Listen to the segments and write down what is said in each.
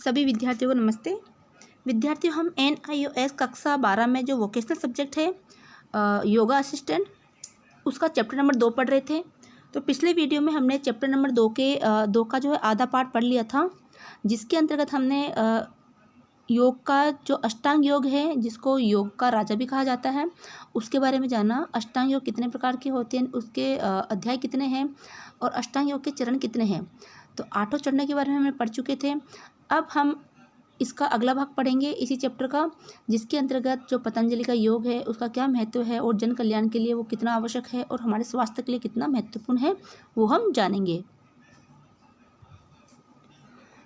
सभी विद्यार्थियों को नमस्ते। विद्यार्थियों, हम NIOS कक्षा 12 में जो वोकेशनल सब्जेक्ट है योगा असिस्टेंट, उसका चैप्टर नंबर 2 पढ़ रहे थे। तो पिछले वीडियो में हमने चैप्टर नंबर 2 का जो है आधा पार्ट पढ़ लिया था, जिसके अंतर्गत हमने योग का जो अष्टांग योग है, जिसको योग का राजा भी कहा जाता है, उसके बारे में जाना। अष्टांग योग कितने प्रकार के होते हैं, उसके अध्याय कितने हैं और अष्टांग योग के चरण कितने हैं। तो 8 चरणों के बारे में हमने पढ़ चुके थे। अब हम इसका अगला भाग पढ़ेंगे इसी चैप्टर का, जिसके अंतर्गत जो पतंजलि का योग है उसका क्या महत्व है और जन कल्याण के लिए वो कितना आवश्यक है और हमारे स्वास्थ्य के लिए कितना महत्वपूर्ण है, वो हम जानेंगे।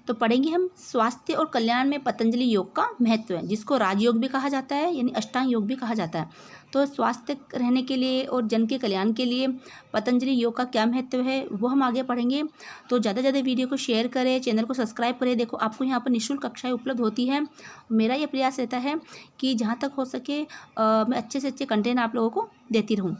तो पढ़ेंगे हम स्वास्थ्य और कल्याण में पतंजलि योग का महत्व है, जिसको राजयोग भी कहा जाता है, यानी अष्टांग योग भी कहा जाता है। तो स्वास्थ्य रहने के लिए और जन के कल्याण के लिए पतंजलि योग का क्या महत्व है, वो हम आगे पढ़ेंगे। तो ज़्यादा से ज़्यादा वीडियो को शेयर करें, चैनल को सब्सक्राइब करें। देखो, आपको यहाँ पर निःशुल्क कक्षाएँ उपलब्ध होती हैं। मेरा ये प्रयास रहता है कि जहाँ तक हो सके मैं अच्छे से अच्छे कंटेंट आप लोगों को देती रहूँ।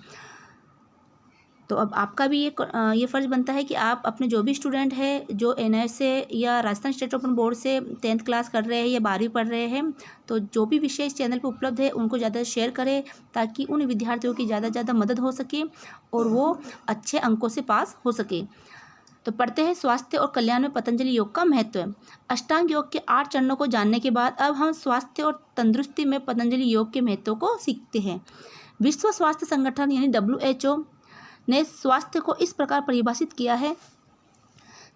तो अब आपका भी ये फ़र्ज़ बनता है कि आप अपने जो भी स्टूडेंट है जो NIOS से या राजस्थान स्टेट ओपन बोर्ड से 10th क्लास कर रहे हैं या 12वीं पढ़ रहे हैं, तो जो भी विषय इस चैनल पर उपलब्ध है उनको ज़्यादा शेयर करें, ताकि उन विद्यार्थियों की ज़्यादा से ज़्यादा मदद हो सके और वो अच्छे अंकों से पास हो सके। तो पढ़ते हैं स्वास्थ्य और कल्याण में पतंजलि योग का महत्व। अष्टांग योग के 8 चरणों को जानने के बाद अब हम स्वास्थ्य और तंदुरुस्ती में पतंजलि योग के महत्व को सीखते हैं। विश्व स्वास्थ्य संगठन यानी WHO ने स्वास्थ्य को इस प्रकार परिभाषित किया है: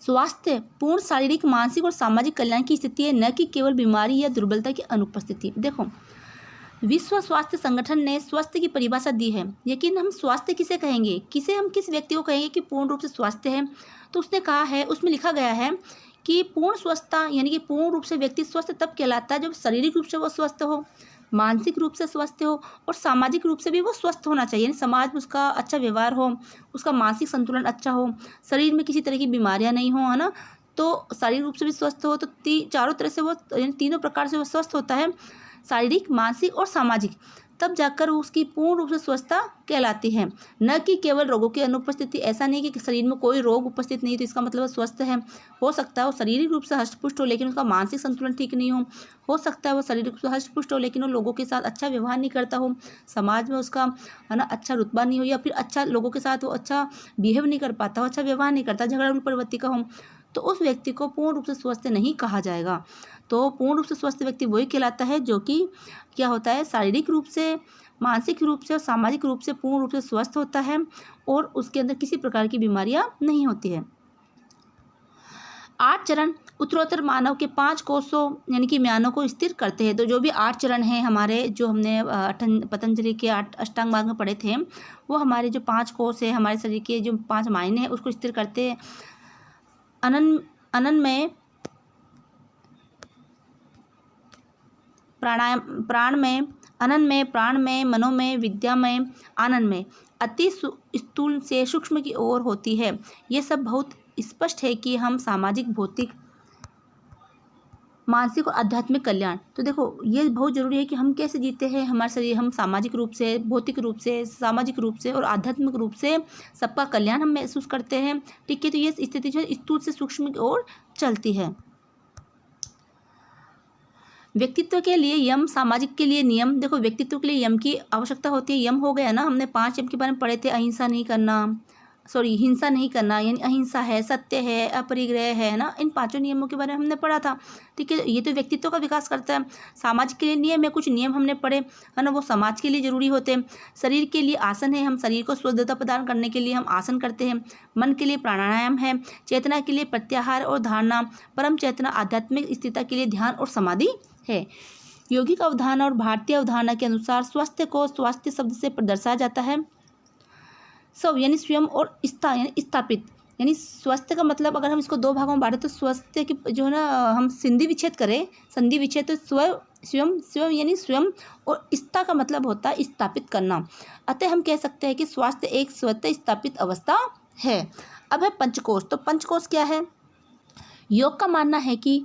स्वास्थ्य पूर्ण शारीरिक, मानसिक और सामाजिक कल्याण की स्थिति है, न कि केवल बीमारी या दुर्बलता की अनुपस्थिति। देखो, विश्व स्वास्थ्य संगठन ने स्वास्थ्य की परिभाषा दी है, लेकिन हम स्वास्थ्य किसे कहेंगे, किस व्यक्ति को कहेंगे कि पूर्ण रूप से स्वास्थ्य है। तो उसने कहा है, उसमें लिखा गया है कि पूर्ण स्वस्थता यानी कि पूर्ण रूप से व्यक्ति स्वस्थ तब कहलाता है जब शारीरिक रूप से वो स्वस्थ हो, मानसिक रूप से स्वस्थ हो और सामाजिक रूप से भी वो स्वस्थ होना चाहिए, यानी समाज में उसका अच्छा व्यवहार हो, उसका मानसिक संतुलन अच्छा हो, शरीर में किसी तरह की बीमारियां नहीं हो, है ना। तो शारीरिक रूप से भी स्वस्थ हो, तो चारों तरह से वो, यानी तीनों प्रकार से वो स्वस्थ होता है, शारीरिक, मानसिक और सामाजिक, तब जाकर उसकी पूर्ण रूप से स्वस्थता कहलाती है, न कि केवल रोगों की अनुपस्थिति। ऐसा नहीं कि शरीर में कोई रोग उपस्थित नहीं तो इसका मतलब स्वस्थ है। हो सकता है वो शारीरिक रूप से हष्ट-पुष्ट हो लेकिन उसका मानसिक संतुलन ठीक नहीं हो सकता है वो शारीरिक रूप से हष्ट-पुष्ट हो लेकिन वो लोगों के साथ अच्छा व्यवहार नहीं करता हो, समाज में उसका, है ना, अच्छा रुतबा नहीं हो, या फिर अच्छा लोगों के साथ वो अच्छा बिहेव नहीं कर पाता हो, अच्छा व्यवहार नहीं करता, झगड़ालू प्रवृत्ति का हो, तो उस व्यक्ति को पूर्ण रूप से स्वस्थ नहीं कहा जाएगा। तो पूर्ण रूप से स्वस्थ व्यक्ति वही कहलाता है जो कि क्या होता है, शारीरिक रूप से, मानसिक रूप से और सामाजिक रूप से पूर्ण रूप से स्वस्थ होता है और उसके अंदर किसी प्रकार की बीमारियां नहीं होती है। 8 चरण उत्तरोत्तर मानव के 5 कोषों यानी कि म्यानों को स्थिर करते हैं। तो जो भी 8 चरण हैं हमारे, जो हमने पतंजलि के 8 अष्टांग मार्ग में पढ़े थे, वो हमारे जो 5 कोष है, हमारे शरीर के जो 5 मायने हैं, उसको स्थिर करते हैं। अनन में, प्राण में, अनन में, प्राण में, मनो में, विद्या में, आनंद में, अति स्थूल से सूक्ष्म की ओर होती है। ये सब बहुत स्पष्ट है कि हम सामाजिक, भौतिक, मानसिक और आध्यात्मिक कल्याण। तो देखो, ये बहुत जरूरी है कि हम कैसे जीते हैं हमारे शरीर, हम सामाजिक रूप से, भौतिक रूप से, सामाजिक रूप से और आध्यात्मिक रूप से सबका कल्याण हम महसूस करते हैं। ठीक है, तो ये स्थिति जो है स्थूल से सूक्ष्म की ओर चलती है। व्यक्तित्व के लिए यम, सामाजिक के लिए नियम। देखो, व्यक्तित्व के लिए यम की आवश्यकता होती है। यम हो गया ना, हमने 5 यम के बारे में पढ़े थे। हिंसा नहीं करना, यानी अहिंसा है, सत्य है, अपरिग्रह है ना, इन 5 नियमों के बारे में हमने पढ़ा था। ठीक है, ये तो व्यक्तित्व का विकास करता है। सामाजिक के लिए नियम है, कुछ नियम हमने पढ़े, है ना, वो समाज के लिए जरूरी होते हैं। शरीर के लिए आसन है, हम शरीर को स्वस्थता प्रदान करने के लिए हम आसन करते हैं। मन के लिए प्राणायाम है, चेतना के लिए प्रत्याहार और धारणा, परम चेतना आध्यात्मिक स्थिरता के लिए ध्यान और समाधि है। योगिक अवधारणा और भारतीय अवधारणा के अनुसार स्वास्थ्य को स्वास्थ्य शब्द से दर्शाया जाता है। स्व यानी स्वयं और स्था यानी स्थापित, यानी स्वास्थ्य का मतलब अगर हम इसको 2 भागों में बांटें तो स्वास्थ्य की जो है ना, हम संधि विच्छेद तो स्वयं यानी स्वयं, और स्था का मतलब होता है स्थापित करना। अतः हम कह सकते हैं कि स्वास्थ्य एक स्वतः स्थापित अवस्था है। अब है पंचकोश। तो पंचकोश क्या है? योग का मानना है कि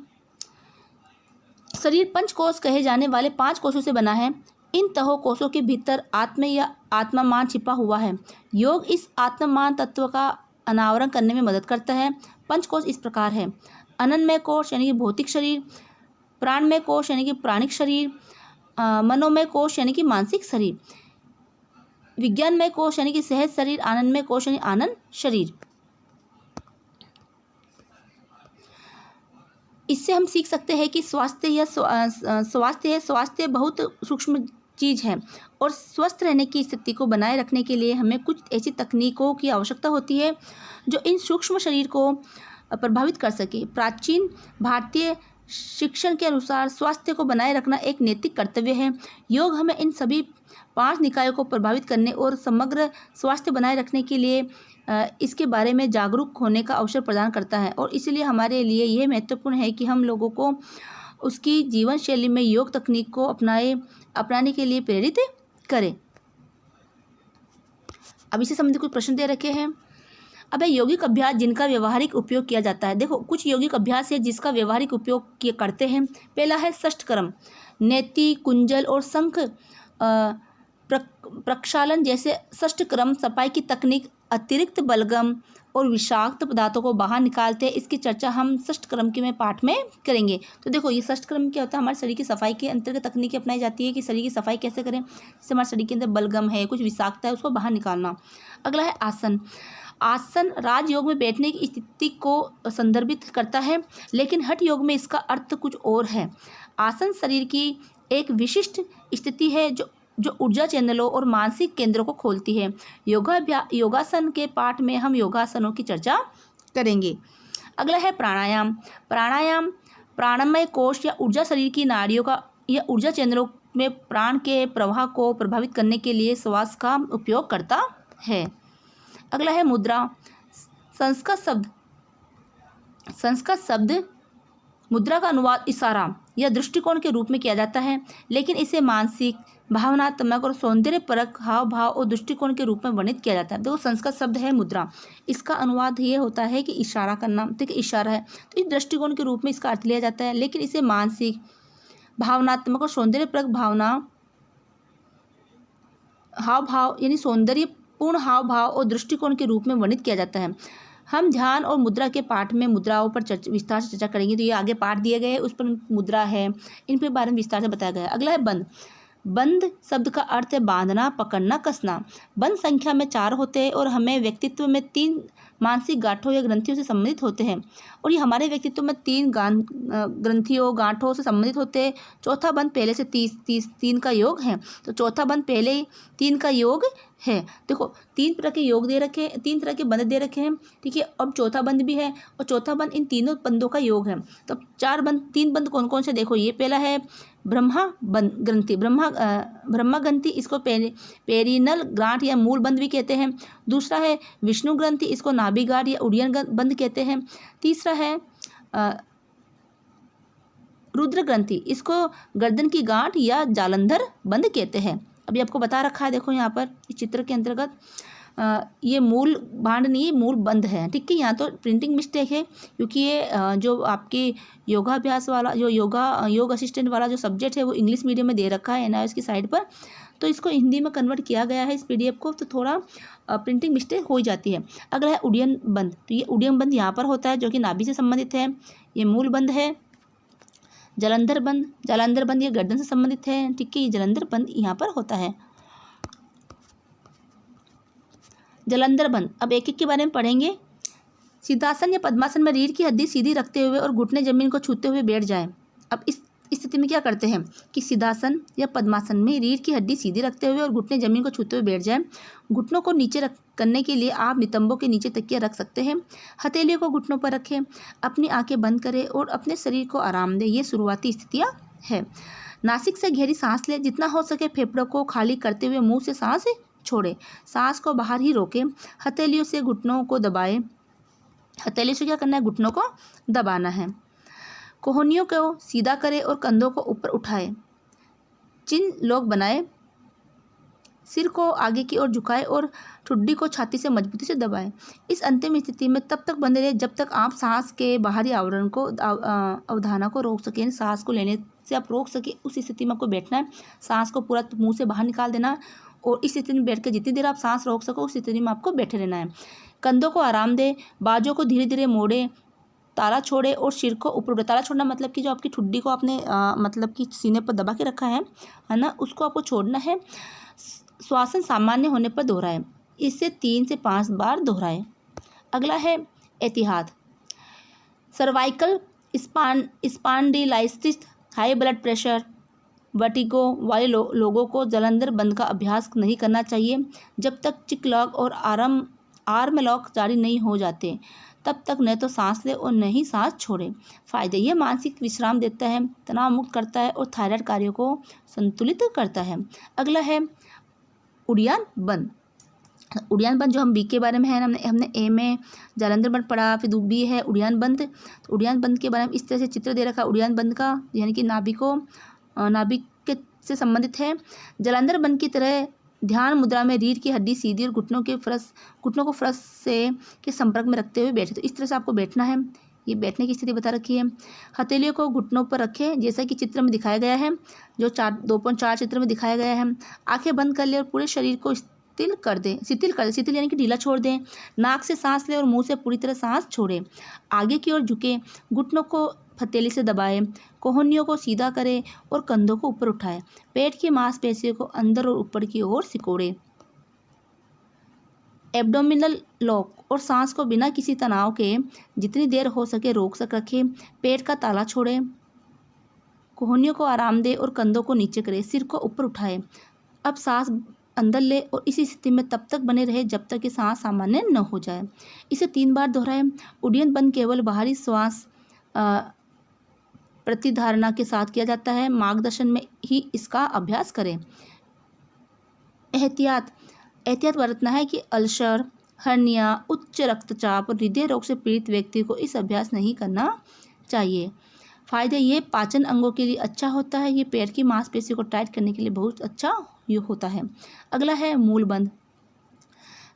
शरीर पंचकोश कहे जाने वाले 5 कोषों से बना है। इन तहो कोषों के भीतर आत्मा या आत्मामान छिपा हुआ है। योग इस आत्मामान तत्व का अनावरण करने में मदद करता है। पंचकोश इस प्रकार है: अनन्मय कोश यानी कि भौतिक शरीर, प्राणमय कोश यानी कि प्राणिक शरीर, मनोमय कोश यानी कि मानसिक शरीर, विज्ञानमय कोश यानी कि सहज शरीर, आनंदमय कोश यानी आनंद शरीर। इससे हम सीख सकते हैं कि स्वास्थ्य बहुत सूक्ष्म चीज़ है और स्वस्थ रहने की स्थिति को बनाए रखने के लिए हमें कुछ ऐसी तकनीकों की आवश्यकता होती है जो इन सूक्ष्म शरीर को प्रभावित कर सके। प्राचीन भारतीय शिक्षण के अनुसार स्वास्थ्य को बनाए रखना एक नैतिक कर्तव्य है। योग हमें इन सभी 5 निकायों को प्रभावित करने और समग्र स्वास्थ्य बनाए रखने के लिए इसके बारे में जागरूक होने का अवसर प्रदान करता है और इसलिए हमारे लिए यह महत्वपूर्ण है कि हम लोगों को उसकी जीवन शैली में योग तकनीक को अपनाने के लिए प्रेरित करें। अब इससे संबंधित कुछ प्रश्न दे रखे हैं। अब है यौगिक अभ्यास जिनका व्यवहारिक उपयोग किया जाता है। देखो कुछ यौगिक अभ्यास है जिसका व्यवहारिक उपयोग करते हैं। पहला है षष्ठक्रम, नेति, कुंजल और शंख प्रक्षालन जैसे षष्ठक्रम सफाई की तकनीक अतिरिक्त बलगम और विषाक्त पदार्थों को बाहर निकालते हैं। इसकी चर्चा हम षष्ठक्रम के में पाठ में करेंगे। तो देखो ये षष्ठक्रम क्या होता है, हमारे शरीर की सफाई के अंतर्गत तकनीकें अपनाई जाती है कि शरीर की सफाई कैसे करें, जैसे हमारे शरीर के अंदर बलगम है, कुछ विषाक्तता है, उसको बाहर निकालना। अगला है आसन। आसन राजयोग में बैठने की स्थिति को संदर्भित करता है, लेकिन हठ योग में इसका अर्थ कुछ और है। आसन शरीर की एक विशिष्ट स्थिति है जो ऊर्जा चैनलों और मानसिक केंद्रों को खोलती है। योगासन के पाठ में हम योगासनों की चर्चा करेंगे। अगला है प्राणायाम। प्राणायाम प्राणमय कोश या ऊर्जा शरीर की नाड़ियों का या ऊर्जा चैनलों में प्राण के प्रवाह को प्रभावित करने के लिए श्वास का उपयोग करता है। अगला है मुद्रा। संस्कृत शब्द मुद्रा का अनुवाद इशारा या दृष्टिकोण के रूप में किया जाता है, लेकिन इसे मानसिक, भावनात्मक और सौंदर्यपरक हाव भाव और दृष्टिकोण के रूप में वर्णित किया जाता है। देखो संस्कृत शब्द है मुद्रा, इसका अनुवाद ये होता है कि इशारा करना, ठीक है, इशारा है, तो इस दृष्टिकोण के रूप में इसका अर्थ लिया जाता है, लेकिन इसे मानसिक, भावनात्मक और सौंदर्यपरक हाव भाव यानी सौंदर्यपूर्ण हाव भाव और दृष्टिकोण के रूप में वर्णित किया जाता है। हम ध्यान और मुद्रा के पाठ में मुद्राओं पर विस्तार से चर्चा करेंगे। तो ये आगे पाठ दिए गए हैं, उस पर मुद्रा है, इन के बारे में विस्तार से बताया गया है। अगला है बंध। बंध शब्द का अर्थ है बांधना, पकड़ना, कसना। बंध संख्या में 4 होते हैं और हमें व्यक्तित्व में 3 मानसिक गांठों या ग्रंथियों से संबंधित होते हैं और ये हमारे व्यक्तित्व में 3 ग्रंथियों गांठों से संबंधित होते हैं। चौथा बंध पहले से 3 का योग है, तो चौथा बंध पहले 3 का योग है। देखो 3 तरह के योग दे रखे हैं, 3 तरह के बंध दे रखे हैं, ठीक है। अब चौथा बंध भी है और चौथा बंध इन तीनों बंधों का योग है। तो 3 बंध कौन कौन से, देखो ये पहला है ब्रह्मा ग्रंथि, ब्रह्मा ग्रंथि, इसको पेरिनल गांठ या मूल बंध भी कहते हैं। दूसरा है विष्णु ग्रंथि, इसको नाभि गांठ या उड्डयन बंध कहते हैं। तीसरा है रुद्र ग्रंथि, इसको गर्दन की गांठ या जालंधर बंध कहते हैं। अभी आपको बता रखा है, देखो यहाँ पर इस चित्र के अंतर्गत ये मूल बांध नहीं, मूल बंध है, ठीक है। यहाँ तो प्रिंटिंग मिस्टेक है क्योंकि ये जो आपके योगाभ्यास वाला जो योग असिस्टेंट वाला जो सब्जेक्ट है वो इंग्लिश मीडियम में दे रखा है NIOS की साइड पर, तो इसको हिंदी में कन्वर्ट किया गया है इस PDF को, तो थोड़ा प्रिंटिंग मिस्टेक हो जाती है। अगला है उड्डयन बंध। तो ये उड्डयन बंध यहाँ पर होता है जो कि नाभि से संबंधित है, ये मूल बंध है। जालंधर बंध ये गर्दन से संबंधित है, ठीक है, ये जालंधर बंध यहाँ पर होता है। जालंधर बंध, अब एक एक के बारे में पढ़ेंगे। सिद्धासन या पद्मासन में रीढ़ की हड्डी सीधी रखते हुए और घुटने जमीन को छूते हुए बैठ जाएं। अब इस स्थिति में क्या करते हैं कि सिद्धासन या पद्मासन में रीढ़ की हड्डी सीधी रखते हुए और घुटने जमीन को छूते हुए बैठ जाएं। घुटनों को नीचे करने के लिए आप नितंबों के नीचे तकिया रख सकते हैं। हथेलियों को घुटनों पर रखें, अपनी आंखें बंद करें और अपने शरीर को आराम दें। ये शुरुआती स्थितियाँ हैं। नासिक से गहरी सांस लें, जितना हो सके फेफड़ों को खाली करते हुए मुंह से सांस छोड़ें, सांस को बाहर ही रोकें। हथेलियों से घुटनों को दबाएं, हथेली से क्या करना है, घुटनों को दबाना है। कोहनियों को सीधा करें और कंधों को ऊपर उठाएं, चिन्ह लोग बनाएं, सिर को आगे की ओर झुकाएं और ठुड्डी को छाती से मजबूती से दबाएं। इस अंतिम स्थिति में तब तक बंधे रहें जब तक आप सांस के बाहरी आवरण को अवधाना को रोक सकें। सांस को लेने से आप रोक सके, उस स्थिति में आपको बैठना है। सांस को पूरा मुंह से बाहर निकाल देना और इस स्थिति में बैठ कर जितनी देर आप सांस रोक सको उस स्थिति में आपको बैठे रहना है। कंधों को आराम दें, बाजों को धीरे धीरे मोड़ें ताला छोड़े और सिर को ऊपर उठाए। ताला छोड़ना मतलब कि जो आपकी ठुड्डी को आपने मतलब कि सीने पर दबा के रखा है ना, उसको आपको छोड़ना है। श्वासन सामान्य होने पर दोहराएं। इसे 3 से 5 बार दोहराएं। अगला है एहतियात। Cervical spondylitis, high blood pressure, vertigo वाले लोगों को जलंधर बंद का अभ्यास नहीं करना चाहिए। जब तक चिक लॉक और आर्म लॉक जारी नहीं हो जाते तब तक न तो सांस ले और न ही सांस छोड़े। फायदे, यह मानसिक विश्राम देता है, तनाव मुक्त करता है और थायराइड कार्यों को संतुलित करता है। अगला है उड़ियान बंद। उड़ियान बंद जो हम बी के बारे में है ना, हमने ए में जालंधर बंद पढ़ा, फिर बी है उड़ियान बंद। तो उड़ियान बंद के बारे में इस तरह से चित्र दे रखा है उड़ियान बंद का, यानी कि नाभिक के से संबंधित है। जालंधर बंद की तरह ध्यान मुद्रा में रीढ़ की हड्डी सीधी और घुटनों को फरस से के संपर्क में रखते हुए बैठे। तो इस तरह से आपको बैठना है। ये बैठने की स्थिति बता रखी है। हथेलियों को घुटनों पर रखें जैसा कि चित्र में दिखाया गया है, जो 2.4 चित्र में दिखाया गया है। आंखें बंद कर ले और पूरे शरीर को शिथिल कर दें यानी कि ढीला छोड़ दें। नाक से सांस लें और मुंह से पूरी तरह सांस छोड़ें। आगे की ओर झुकें, घुटनों को हथेली से दबाएं, कोहनियों को सीधा करें और कंधों को ऊपर उठाएं। पेट की मांसपेशियों को अंदर और ऊपर की ओर सिकोड़ें। एब्डोमिनल लॉक और सांस को बिना किसी तनाव के जितनी देर हो सके रोक रखें। पेट का ताला छोड़ें, कोहनियों को आराम दें और कंधों को नीचे करें। सिर को ऊपर उठाएं। अब सांस अंदर ले और इसी स्थिति में तब तक बने रहे जब तक कि सांस सामान्य न हो जाए। इसे 3 बार दोहराएं। उड्डयन बंद केवल बाहरी श्वास प्रतिधारणा के साथ किया जाता है। मार्गदर्शन में ही इसका अभ्यास करें। एहतियात बरतना है कि अल्सर, हर्निया, उच्च रक्तचाप और हृदय रोग से पीड़ित व्यक्ति को इस अभ्यास नहीं करना चाहिए। फायदे, ये पाचन अंगों के लिए अच्छा होता है। ये पेट की मांसपेशी को टाइट करने के लिए बहुत अच्छा होता है। अगला है मूल बंद।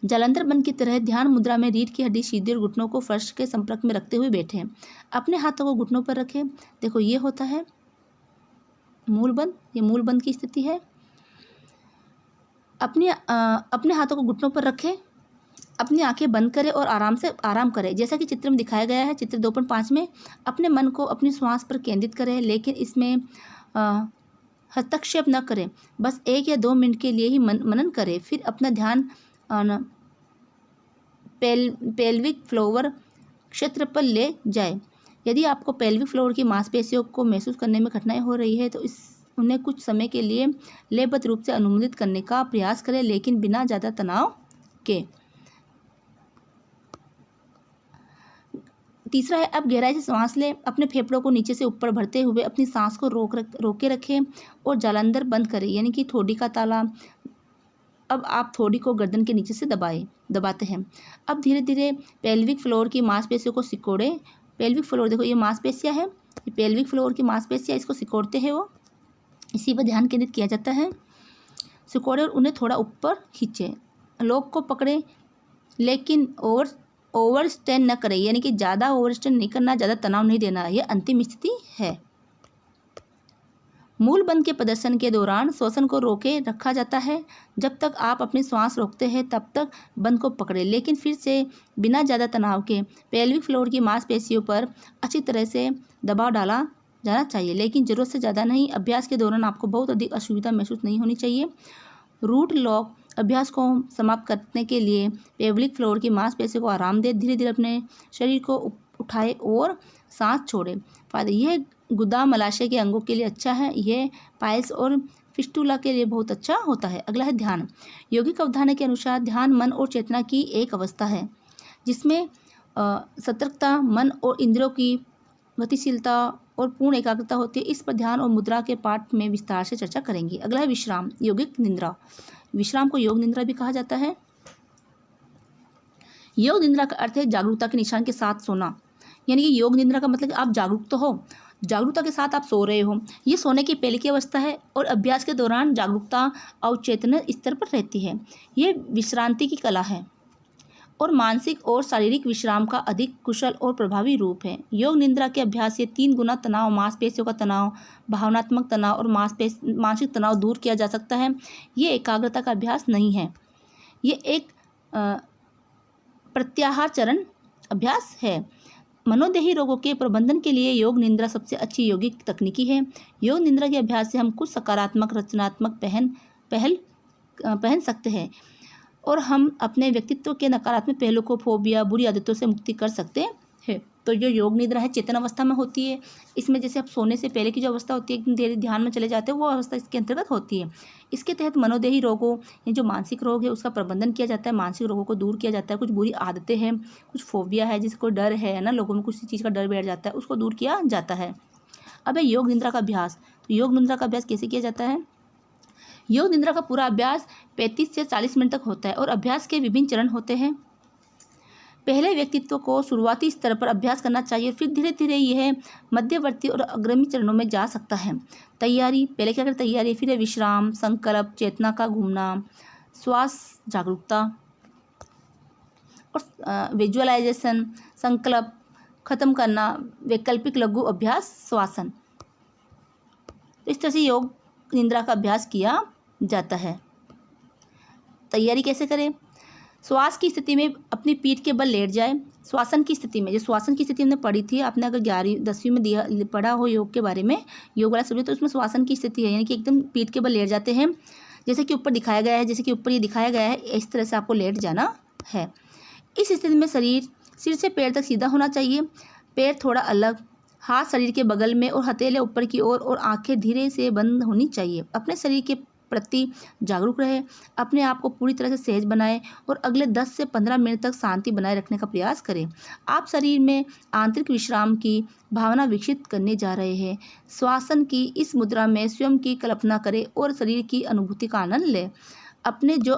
जालंधर बंद की तरह ध्यान मुद्रा में रीढ़ की हड्डी सीधी और घुटनों को फर्श के संपर्क में रखते हुए बैठें। अपने हाथों को घुटनों पर रखें। देखो ये होता है मूल बंद, ये मूल बंद की स्थिति है। अपने हाथों को घुटनों पर रखें, अपनी आंखें बंद करें और आराम करें जैसा कि चित्र में दिखाया गया है। चित्र 2.5 में अपने मन को अपनी श्वास पर केंद्रित करें, लेकिन इसमें हस्तक्षेप न करें। बस 1 या 2 मिनट के लिए ही मनन करें। फिर अपना ध्यान पेल्विक फ्लोर क्षेत्र पर ले जाए। यदि आपको पेल्विक फ्लोर की मांसपेशियों को महसूस करने में कठिनाई हो रही है तो उन्हें कुछ समय के लिए लयबद्ध रूप से अनुमोदित करने का प्रयास करें, लेकिन बिना ज़्यादा तनाव के। तीसरा है, अब गहराई से सांस लें। अपने फेफड़ों को नीचे से ऊपर भरते हुए अपनी सांस को रोके रखें और जालंधर बंद करें, यानी कि थोड़ी का ताला। अब आप थोड़ी को गर्दन के नीचे से दबाते हैं। अब धीरे धीरे पेल्विक फ्लोर की मांसपेशियों को सिकोड़ें। पेल्विक फ्लोर देखो, ये मांसपेशियां हैं, ये पेल्विक फ्लोर की मांसपेशियां, इसको सिकोड़ते हैं वो, इसी पर ध्यान केंद्रित किया जाता है। सिकोड़े और उन्हें थोड़ा ऊपर खींचें। लोग को पकड़ें, लेकिन ओवर स्ट्रेन न करें, यानी कि ज़्यादा ओवर स्ट्रेन नहीं करना, ज़्यादा तनाव नहीं देना। यह अंतिम स्थिति है। मूल बंद के प्रदर्शन के दौरान श्वसन को रोके रखा जाता है। जब तक आप अपनी श्वास रोकते हैं तब तक बंद को पकड़े, लेकिन फिर से बिना ज़्यादा तनाव के पेल्विक फ्लोर की मांसपेशियों पर अच्छी तरह से दबाव डाला जाना चाहिए, लेकिन ज़रूरत से ज़्यादा नहीं। अभ्यास के दौरान आपको बहुत अधिक असुविधा महसूस नहीं होनी चाहिए। रूट लॉक अभ्यास को समाप्त करने के लिए पेल्विक फ्लोर की मांसपेशियों को आराम दें। धीरे धीरे अपने शरीर को उठाए और सांस छोड़ें। फायदे, यह गुदा मलाशय के अंगों के लिए अच्छा है। यह पाइल्स और फिस्टुला के लिए बहुत अच्छा होता है। अगला है ध्यान। योगिक अवधारणा के अनुसार ध्यान मन और चेतना की एक अवस्था है जिसमें सतर्कता, मन और इंद्रियों की गतिशीलता और पूर्ण एकाग्रता होती है। इस पर ध्यान और मुद्रा के पाठ में विस्तार से चर्चा करेंगे। अगला है विश्राम, योगिक निद्रा। विश्राम को योग निद्रा भी कहा जाता है। योग निद्रा का अर्थ है जागरूकता के निशान के साथ सोना, यानी कि योग निद्रा का मतलब आप जागरूक तो हो, जागरूकता के साथ आप सो रहे हो। ये सोने की पहले की अवस्था है और अभ्यास के दौरान जागरूकता अवचेतन स्तर पर रहती है। ये विश्रांति की कला है और मानसिक और शारीरिक विश्राम का अधिक कुशल और प्रभावी रूप है। योग निद्रा के अभ्यास से 3 गुना तनाव, मांसपेशियों का तनाव, भावनात्मक तनाव और मानसिक तनाव दूर किया जा सकता है। ये एकाग्रता का अभ्यास नहीं है, ये एक प्रत्याहार चरण अभ्यास है। मनोदेही रोगों के प्रबंधन के लिए योग निद्रा सबसे अच्छी यौगिक तकनीकी है। योग निद्रा के अभ्यास से हम कुछ सकारात्मक रचनात्मक पहन सकते हैं और हम अपने व्यक्तित्व के नकारात्मक पहलू को, फोबिया, बुरी आदतों से मुक्ति कर सकते हैं। तो जो योग निद्रा है चेतन अवस्था में होती है। इसमें जैसे आप सोने से पहले की जो अवस्था होती है, एकदम धीरे ध्यान में चले जाते हैं, वो अवस्था इसके अंतर्गत होती है। इसके तहत मनोदेही रोगों, ये जो मानसिक रोग है उसका प्रबंधन किया जाता है, मानसिक रोगों को दूर किया जाता है। कुछ बुरी आदतें हैं, कुछ फोबिया है, जिसको डर है ना, लोगों में कुछ चीज़ का डर बैठ जाता है, उसको दूर किया जाता है। अब है योग निद्रा का अभ्यास। तो योग निद्रा का अभ्यास कैसे किया जाता है? योग निद्रा का पूरा अभ्यास 35 से 40 मिनट तक होता है और अभ्यास के विभिन्न चरण होते हैं। पहले व्यक्तित्व को शुरुआती स्तर पर अभ्यास करना चाहिए, फिर धीरे धीरे यह मध्यवर्ती और अग्रमी चरणों में जा सकता है। तैयारी, पहले क्या करें? तैयारी, फिर है विश्राम, संकल्प, चेतना का घूमना, श्वास जागरूकता और विजुअलाइजेशन, संकल्प खत्म करना, वैकल्पिक लघु अभ्यास, श्वासन। इस तरह से योग निद्रा का अभ्यास किया जाता है। तैयारी कैसे करें? श्वास की स्थिति में अपनी पीठ के बल लेट जाए। श्वासन की स्थिति में, जो श्वासन की स्थिति हमने पढ़ी थी, आपने अगर 11वीं 10वीं में पढ़ा हो योग के बारे में, योग वाला सब्जेक्ट, तो उसमें श्वासन की स्थिति है, यानी कि एकदम पीठ के बल लेट जाते हैं, जैसे कि ऊपर दिखाया गया है। जैसे कि ऊपर ये दिखाया गया है, इस तरह से आपको लेट जाना है। इस स्थिति में सिर से पैर तक सीधा होना चाहिए, पैर थोड़ा अलग, हाथ शरीर के बगल में और हथेली ऊपर की ओर और आंखें धीरे से बंद होनी चाहिए। अपने शरीर के प्रति जागरूक रहे, अपने आप को पूरी तरह से सहज बनाएं और अगले 10 से 15 मिनट तक शांति बनाए रखने का प्रयास करें। आप शरीर में आंतरिक विश्राम की भावना विकसित करने जा रहे हैं। श्वासन की इस मुद्रा में स्वयं की कल्पना करें और शरीर की अनुभूति का आनंद लें। आपने जो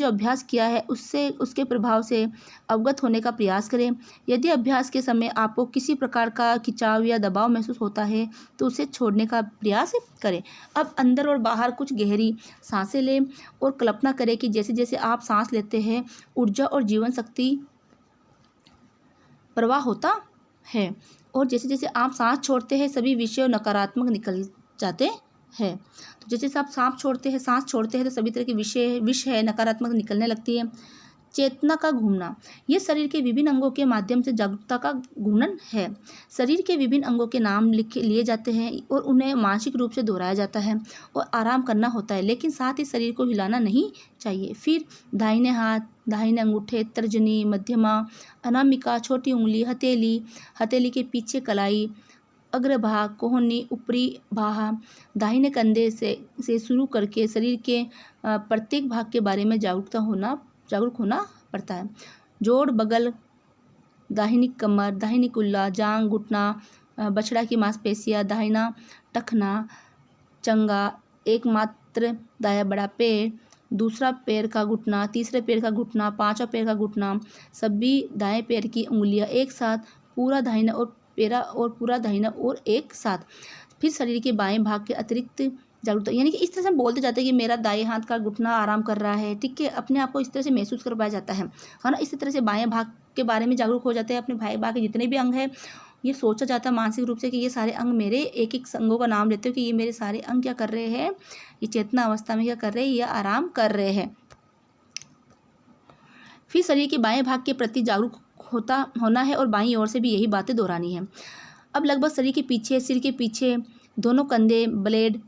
अभ्यास किया है उसके प्रभाव से अवगत होने का प्रयास करें। यदि अभ्यास के समय आपको किसी प्रकार का खिंचाव या दबाव महसूस होता है तो उसे छोड़ने का प्रयास करें। अब अंदर और बाहर कुछ गहरी सांसें लें और कल्पना करें कि जैसे जैसे आप सांस लेते हैं, ऊर्जा और जीवन शक्ति प्रवाह होता है और जैसे जैसे आप सांस छोड़ते हैं सभी विषय नकारात्मक निकल जाते है। तो जैसे आप सांस छोड़ते हैं तो सभी तरह के विष है नकारात्मक निकलने लगती है। चेतना का घूमना, यह शरीर के विभिन्न अंगों के माध्यम से जागरूकता का घूमन है। शरीर के विभिन्न अंगों के नाम लिए जाते हैं और उन्हें मानसिक रूप से दोहराया जाता है और आराम करना होता है, लेकिन साथ ही शरीर को हिलाना नहीं चाहिए। फिर दाहिने हाथ, दाहिने अंगूठे, तर्जनी, मध्यमा, अनामिका, छोटी उंगली, हथेली के पीछे कलाई, अग्रभाग, कोहनी, ऊपरी बाहा, दाहिने कंधे से शुरू करके शरीर के प्रत्येक भाग के बारे में जागरूक होना पड़ता है। जोड़, बगल, दाहिनी कमर, दाहिनी कुल्ला, जांग, घुटना, बछड़ा की मांसपेशियां, दाहिना टखना, चंगा, एकमात्र दाया बड़ा पैर, दूसरा पैर का घुटना, तीसरे पैर का घुटना, पांचवा पैर का घुटना, सभी दाएं पैर की उंगलियां एक साथ, पूरा दाहिना और एक साथ। फिर शरीर के बाएं भाग के अतिरिक्त जागरूकता, यानी कि इस तरह से हम बोलते जाते हैं कि मेरा दाएं हाथ का घुटना आराम कर रहा है, ठीक है, अपने आप को इस तरह से महसूस करवाया जाता है ना। इसी तरह से बाएं भाग के बारे में जागरूक हो जाते हैं। अपने भाग के जितने भी अंग हैं ये सोचा जाता है मानसिक रूप से कि ये सारे अंग मेरे, एक एक अंगों का नाम लेते हो कि ये मेरे सारे अंग क्या कर रहे हैं, ये चेतना अवस्था में क्या कर रहे हैं, ये आराम कर रहे हैं। फिर शरीर के बाएं भाग के प्रति जागरूक होना है और बाईं ओर से भी यही बातें दोहरानी है। अब लगभग शरीर के पीछे, सिर के पीछे, दोनों कंधे, ब्लेड,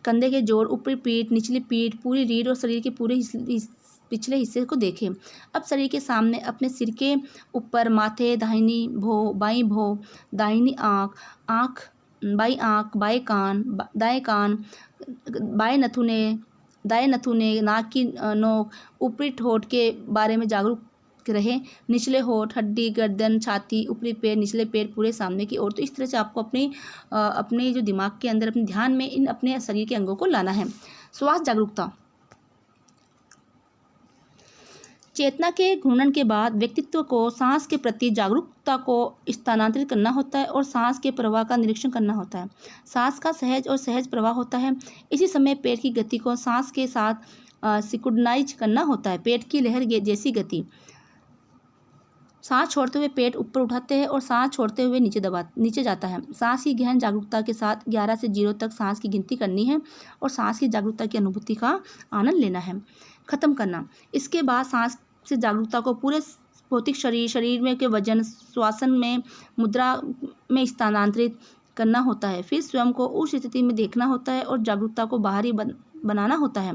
कंधे के जोड़, ऊपरी पीठ, निचली पीठ, पूरी रीढ़ और शरीर के पूरे पिछले हिस्से को देखें। अब शरीर के सामने अपने सिर के ऊपर माथे, दाहिनी भौं, बाईं भौं, दाहिनी आँख, बाईं आँख, बाएं कान, दाएं कान, दाएं नथुने, नाक की नोक, ऊपरी ठोंठ के बारे में जागरूक रहे, निचले होठ, हड्डी, गर्दन, छाती, ऊपरी पैर, निचले पैर, पूरे सामने की ओर। तो इस तरह से आपको अपने जो दिमाग के अंदर, अपने ध्यान में इन अपने शरीर के अंगों को लाना है। श्वास जागरूकता, चेतना के घूर्णन के बाद व्यक्तित्व को सांस के प्रति जागरूकता को स्थानांतरित करना होता है और सांस के प्रवाह का निरीक्षण करना होता है। सांस का सहज प्रवाह होता है। इसी समय पेट की गति को सांस के साथ सिंक्रोनाइज करना होता है। पेट की लहर जैसी गति, सांस छोड़ते हुए पेट ऊपर उठाते हैं और सांस छोड़ते हुए नीचे जाता है। सांस की गहन जागरूकता के साथ 11 से 0 तक सांस की गिनती करनी है और सांस की जागरूकता की अनुभूति का आनंद लेना है। खत्म करना, इसके बाद सांस से जागरूकता को भौतिक शरीर में के वजन श्वासन में मुद्रा में स्थानांतरित करना होता है। फिर स्वयं को उस स्थिति में देखना होता है और जागरूकता को बाहरी बनाना होता है।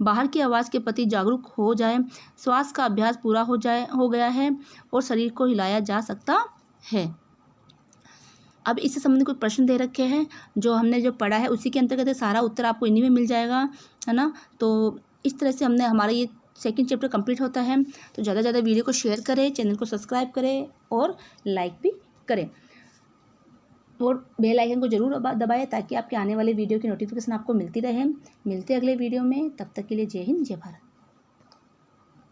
बाहर की आवाज़ के प्रति जागरूक हो जाए, श्वास का अभ्यास पूरा हो गया है और शरीर को हिलाया जा सकता है। अब इससे संबंधित कोई प्रश्न दे रखे हैं, जो हमने जो पढ़ा है उसी के अंतर्गत सारा उत्तर आपको इन्हीं में मिल जाएगा, है ना। तो इस तरह से हमारा ये सेकंड चैप्टर कंप्लीट होता है। तो ज़्यादा से ज़्यादा वीडियो को शेयर करें, चैनल को सब्सक्राइब करें और लाइक भी करें और बेल आइकन को जरूर दबाएं ताकि आपके आने वाले वीडियो की नोटिफिकेशन आपको मिलती रहे। मिलते अगले वीडियो में, तब तक के लिए जय हिंद जय भारत।